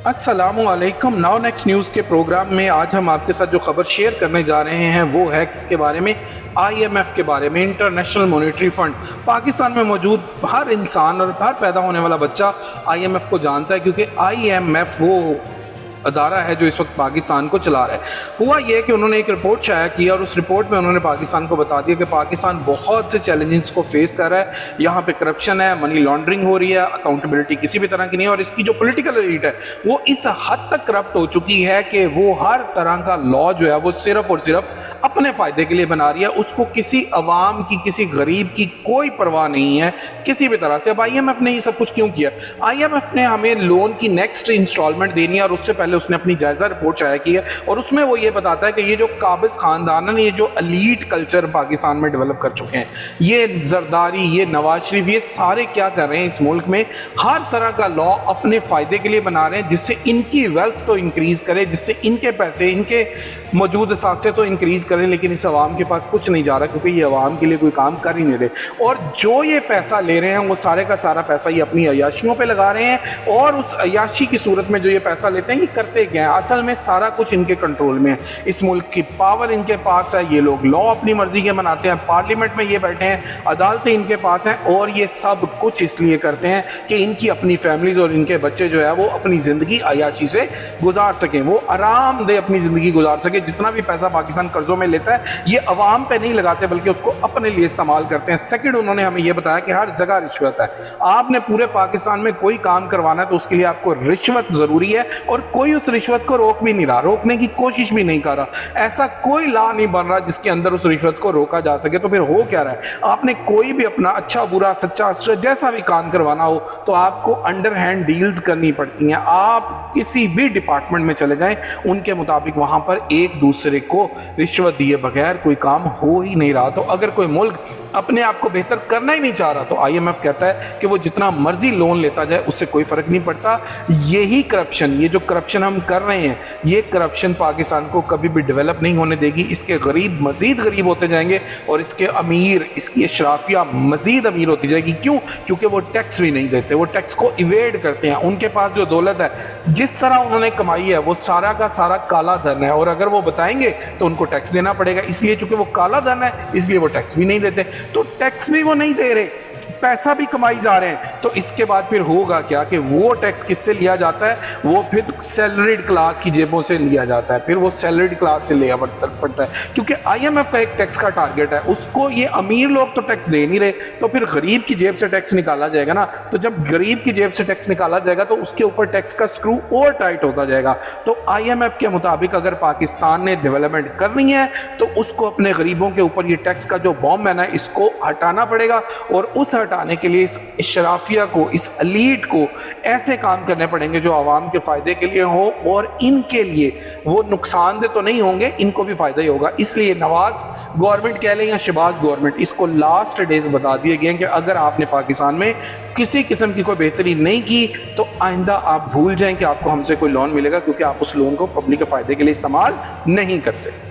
अस्सलामुअलैकुम। Now next news के programme में आज हम आपके साथ जो खबर शेयर करने जा रहे हैं वो है किसके बारे में, IMF के बारे में, इंटरनेशनल मॉनेटरी फंड। पाकिस्तान में मौजूद हर इंसान और हर पैदा होने वाला बच्चा IMF को जानता है, क्योंकि IMF वो अदारा है जो इस वक्त पाकिस्तान को चला रहा है। हुआ यह कि उन्होंने एक रिपोर्ट शाया की और उस रिपोर्ट में उन्होंने पाकिस्तान को बता दिया कि पाकिस्तान बहुत से चैलेंजेस को फेस कर रहा है। यहाँ पे करप्शन है, मनी लॉन्ड्रिंग हो रही है, अकाउंटेबिलिटी किसी भी तरह की नहीं है, और इसकी जो पॉलिटिकल एलिट है वो इस हद तक करप्ट हो चुकी है कि वो हर तरह का लॉ जो है वो सिर्फ और सिर्फ अपने फ़ायदे के लिए बना रही है। उसको किसी अवाम की, किसी गरीब की कोई परवाह नहीं है किसी भी तरह से। अब IMF ने ये सब कुछ क्यों किया? IMF ने हमें लोन की नेक्स्ट इंस्टॉलमेंट देनी है और उससे पहले उसने अपनी जायजा रिपोर्ट शाया की है, और उसमें वो ये बताता है कि ये जो काबिज खानदान है, ये जो एलीट कल्चर पाकिस्तान में डेवलप कर चुके हैं, ये जरदारी, ये नवाज शरीफ, ये सारे क्या कर रहे हैं इस मुल्क में, हर तरह का लॉ अपने फ़ायदे के लिए बना रहे हैं, जिससे इनकी वेल्थ तो इंक्रीज़ करे, जिससे इनके पैसे, इनके मौजूद असासे तो इंक्रीज़ करें, लेकिन इस आवाम के पास कुछ नहीं जा रहा, क्योंकि ये आवाम के लिए कोई काम कर ही नहीं रहे। और जो ये पैसा ले रहे हैं वो सारे का सारा पैसा ये अपनी अयाशियों पे लगा रहे हैं, और उस अयाशी की सूरत में जो ये पैसा लेते हैं ये करते क्या है? असल में सारा कुछ इनके कंट्रोल में है। इस मुल्क की पावर इनके पास है, ये लोग लॉ अपनी मर्जी के बनाते हैं, पार्लियामेंट में ये बैठे हैं, अदालतें इनके पास हैं, और ये सब कुछ इसलिए करते हैं कि इनकी अपनी फैमिलीज और इनके बच्चे जो है वो अपनी ज़िंदगी अयाशी से गुजार सकें, वो आरामदेह अपनी ज़िंदगी गुजार सकें। जितना भी पैसा पाकिस्तान कर्जों में लेता है ये अवाम पे नहीं लगाते, बल्कि उसको अपने लिए इस्तेमाल करते हैं। सेकंड, उन्होंने हमें यह बताया कि हर जगह रिश्वत है। आपने पूरे पाकिस्तान में कोई काम करवाना है तो उसके लिए आपको रिश्वत ज़रूरी है, और कोई उस रिश्वत को रोक भी नहीं रहा, रोकने की कोशिश भी नहीं कर रहा। ऐसा कोई लॉ नहीं बन रहा जिसके अंदर उस रिश्वत को रोका जा सके। तो फिर हो क्या रहा है? आपने कोई भी अपना अच्छा बुरा सच्चा जैसा भी काम करवाना हो तो आपको अंडर हैंड डील्स करनी पड़ती हैं। आप किसी भी डिपार्टमेंट में चले जाएं, उनके मुताबिक वहां पर एक दूसरे को रिश्वत दिए बगैर कोई काम हो ही नहीं रहा। तो अगर कोई मुल्क अपने आप को बेहतर करना ही नहीं चाह रहा तो IMF कहता है कि वो जितना मर्जी लोन लेता जाए उससे कोई फर्क नहीं पड़ता। यही करप्शन, ये जो करप्शन हम कर रहे हैं, ये करप्शन पाकिस्तान को कभी भी डेवलप नहीं होने देगी। इसके गरीब मजीद गरीब होते जाएंगे और इसके अमीर, इसकी अशराफिया मजीद अमीर होती जाएगी। क्यों? क्योंकि वो टैक्स भी नहीं देते, वो टैक्स को इवेड करते हैं। उनके पास जो दौलत है, जिस तरह उन्होंने कमाई है, वो सारा का सारा काला धन है, और अगर वो बताएंगे तो उनको टैक्स देना पड़ेगा। इसलिए चूंकि वो काला धन है इसलिए वो टैक्स भी नहीं देते, तो टैक्स भी वो नहीं दे रहे, पैसा भी कमाई जा रहे हैं। तो इसके बाद फिर होगा क्या कि वो टैक्स किससे लिया जाता है? वो फिर सैलरीड क्लास की जेबों से लिया जाता है, फिर वो सैलरीड क्लास से लिया पड़ता है, क्योंकि IMF का एक टैक्स का टारगेट है। उसको ये अमीर लोग तो टैक्स दे नहीं रहे, तो फिर गरीब की जेब से टैक्स निकाला जाएगा ना। तो जब गरीब की जेब से टैक्स निकाला जाएगा तो उसके ऊपर टैक्स का स्क्रू और टाइट होता जाएगा। तो IMF के मुताबिक अगर पाकिस्तान ने डेवलपमेंट करनी है तो उसको अपने गरीबों के ऊपर ये टैक्स का जो बॉम्ब है ना, इसको हटाना पड़ेगा, और उस हटाने के लिए इस शराफिया को, इस एलीट को ऐसे काम करने पड़ेंगे जो आवाम के फायदे के लिए हो, और इनके लिए वो नुकसानदेह तो नहीं होंगे, इनको भी फायदा ही होगा। इसलिए नवाज गवर्नमेंट कह लें या शहबाज गवर्नमेंट, इसको लास्ट डेज बता दिए गए कि अगर आपने पाकिस्तान में किसी किस्म की कोई बेहतरी नहीं की तो आइंदा आप भूल जाएं कि आपको हमसे कोई लोन मिलेगा, क्योंकि आप उस लोन को पब्लिक के फायदे के लिए इस्तेमाल नहीं करते।